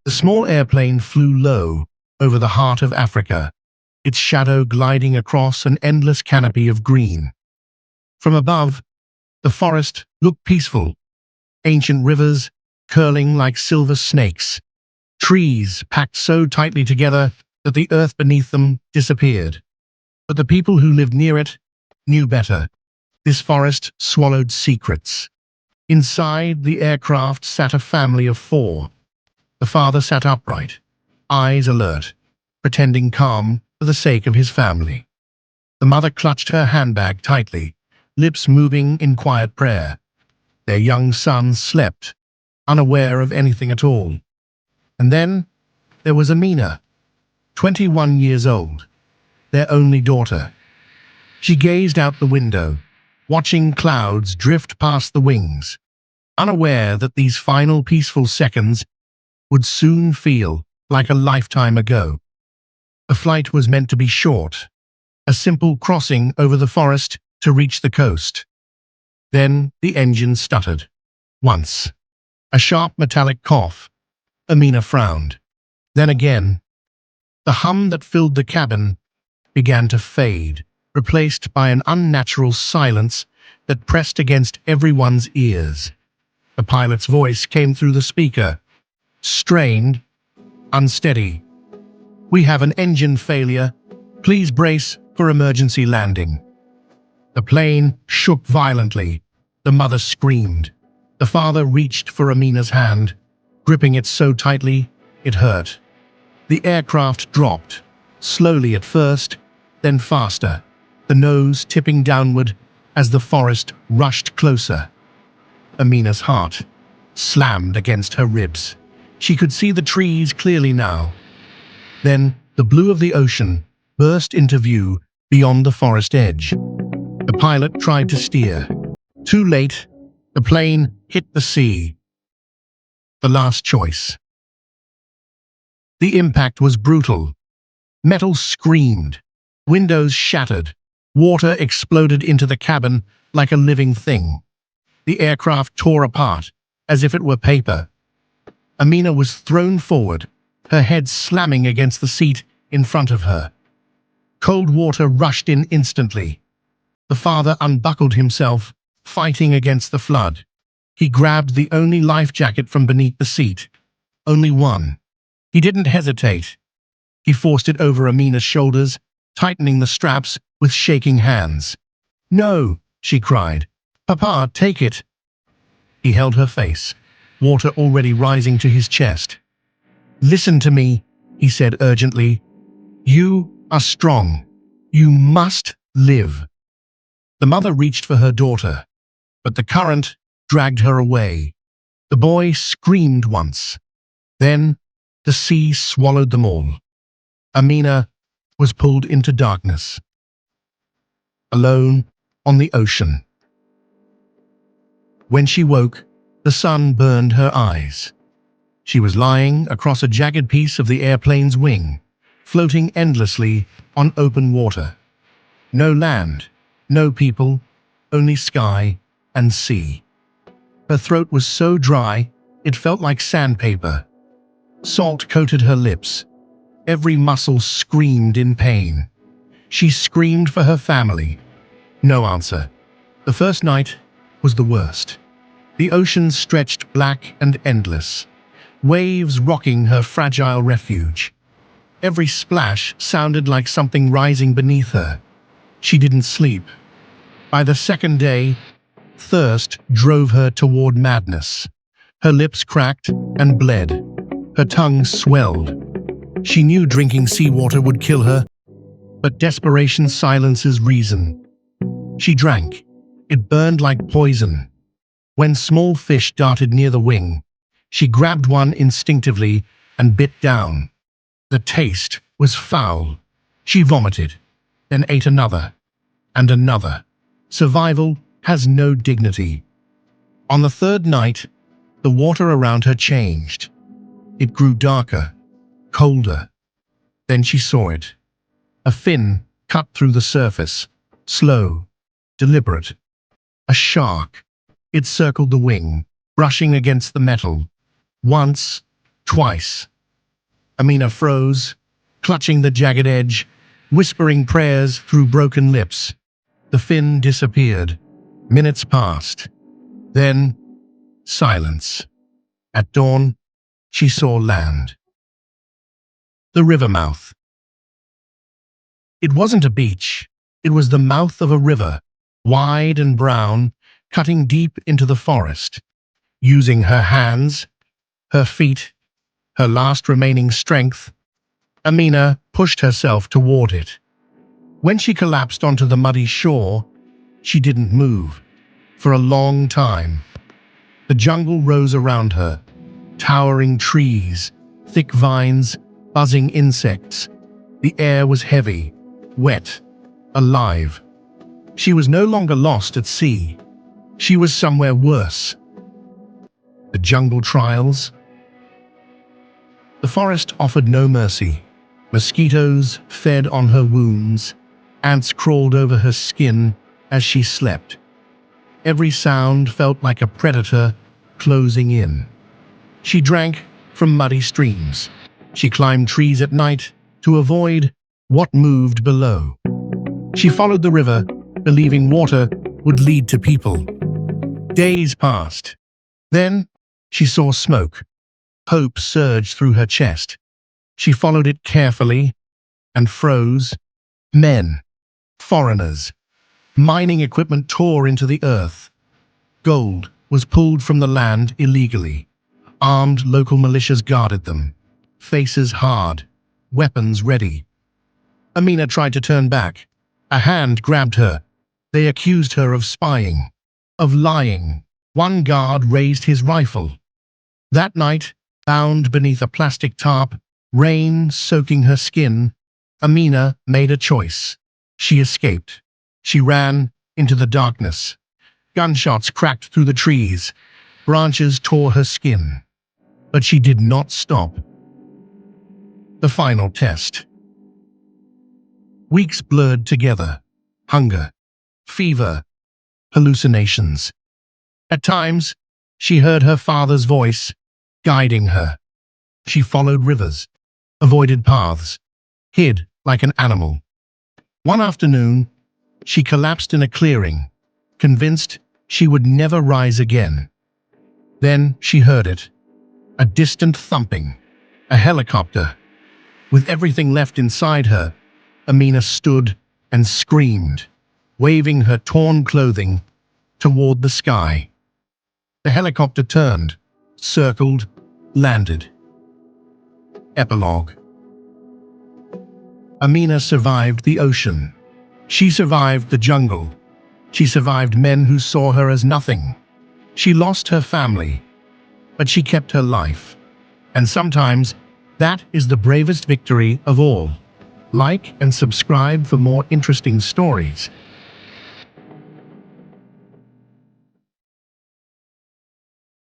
The small airplane flew low over the heart of Africa, its shadow gliding across an endless canopy of green. From above, the forest looked peaceful, ancient rivers curling like silver snakes, trees packed so tightly together that the earth beneath them disappeared. But the people who lived near it knew better. This forest swallowed secrets. Inside the aircraft sat a family of four. The father sat upright, eyes alert, pretending calm for the sake of his family. The mother clutched her handbag tightly, lips moving in quiet prayer. Their young son slept, unaware of anything at all. And then there was Amina, 21 years old, their only daughter. She gazed out the window, watching clouds drift past the wings, unaware that these final peaceful seconds would soon feel like a lifetime ago. The flight was meant to be short, a simple crossing over the forest to reach the coast. Then the engine stuttered. Once. A sharp metallic cough. Amina frowned. Then again. The hum that filled the cabin began to fade, replaced by an unnatural silence that pressed against everyone's ears. The pilot's voice came through the speaker, strained, unsteady. "We have an engine failure. Please brace for emergency landing." The plane shook violently. The mother screamed. The father reached for Amina's hand, gripping it so tightly it hurt. The aircraft dropped, slowly at first, then faster, the nose tipping downward as the forest rushed closer. Amina's heart slammed against her ribs. She could see the trees clearly now. Then the blue of the ocean burst into view beyond the forest edge. The pilot tried to steer. Too late, the plane hit the sea. The last choice. The impact was brutal. Metal screamed. Windows shattered. Water exploded into the cabin like a living thing. The aircraft tore apart, as if it were paper. Amina was thrown forward, her head slamming against the seat in front of her. Cold water rushed in instantly. The father unbuckled himself, fighting against the flood. He grabbed the only life jacket from beneath the seat. Only one. He didn't hesitate. He forced it over Amina's shoulders, tightening the straps with shaking hands. "No," she cried. "Papa, take it." He held her face, water already rising to his chest. "Listen to me," he said urgently. "You are strong. You must live." The mother reached for her daughter, but the current dragged her away. The boy screamed once. Then the sea swallowed them all. Amina was pulled into darkness, alone on the ocean. When she woke, the sun burned her eyes. She was lying across a jagged piece of the airplane's wing, floating endlessly on open water. No land, no people, only sky and sea. Her throat was so dry, it felt like sandpaper. Salt coated her lips. Every muscle screamed in pain. She screamed for her family. No answer. The first night was the worst. The ocean stretched black and endless, waves rocking her fragile refuge. Every splash sounded like something rising beneath her. She didn't sleep. By the second day, thirst drove her toward madness. Her lips cracked and bled. Her tongue swelled. She knew drinking seawater would kill her, but desperation silences reason. She drank. It burned like poison. When small fish darted near the wing, she grabbed one instinctively and bit down. The taste was foul. She vomited, then ate another, and another. Survival has no dignity. On the third night, the water around her changed. It grew darker, colder. Then she saw it. A fin cut through the surface, slow, deliberate. A shark. It circled the wing, brushing against the metal. Once, twice. Amina froze, clutching the jagged edge, whispering prayers through broken lips. The fin disappeared. Minutes passed. Then, silence. At dawn, she saw land. The river mouth. It wasn't a beach. It was the mouth of a river, wide and brown, cutting deep into the forest. Using her hands, her feet, her last remaining strength, Amina pushed herself toward it. When she collapsed onto the muddy shore, she didn't move. For a long time, the jungle rose around her, towering trees, thick vines, buzzing insects. The air was heavy, wet, alive. She was no longer lost at sea. She was somewhere worse. The jungle trials. The forest offered no mercy. Mosquitoes fed on her wounds. Ants crawled over her skin as she slept. Every sound felt like a predator closing in. She drank from muddy streams. She climbed trees at night to avoid what moved below. She followed the river, believing water would lead to people. Days passed. Then she saw smoke. Hope surged through her chest. She followed it carefully and froze. Men, foreigners, mining equipment tore into the earth. Gold was pulled from the land illegally. Armed local militias guarded them, faces hard, weapons ready. Amina tried to turn back. A hand grabbed her. They accused her of spying, of lying. One guard raised his rifle. That night, bound beneath a plastic tarp, rain soaking her skin, Amina made a choice. She escaped. She ran into the darkness. Gunshots cracked through the trees. Branches tore her skin. But she did not stop. The final test. Weeks blurred together. Hunger, fever, hallucinations. At times, she heard her father's voice, guiding her. She followed rivers, avoided paths, hid like an animal. One afternoon, she collapsed in a clearing, convinced she would never rise again. Then she heard it, a distant thumping, a helicopter. With everything left inside her, Amina stood and screamed, waving her torn clothing toward the sky. The helicopter turned, circled, landed. Epilogue. Amina survived the ocean. She survived the jungle. She survived men who saw her as nothing. She lost her family, but she kept her life. And sometimes, that is the bravest victory of all. Like and subscribe for more interesting stories.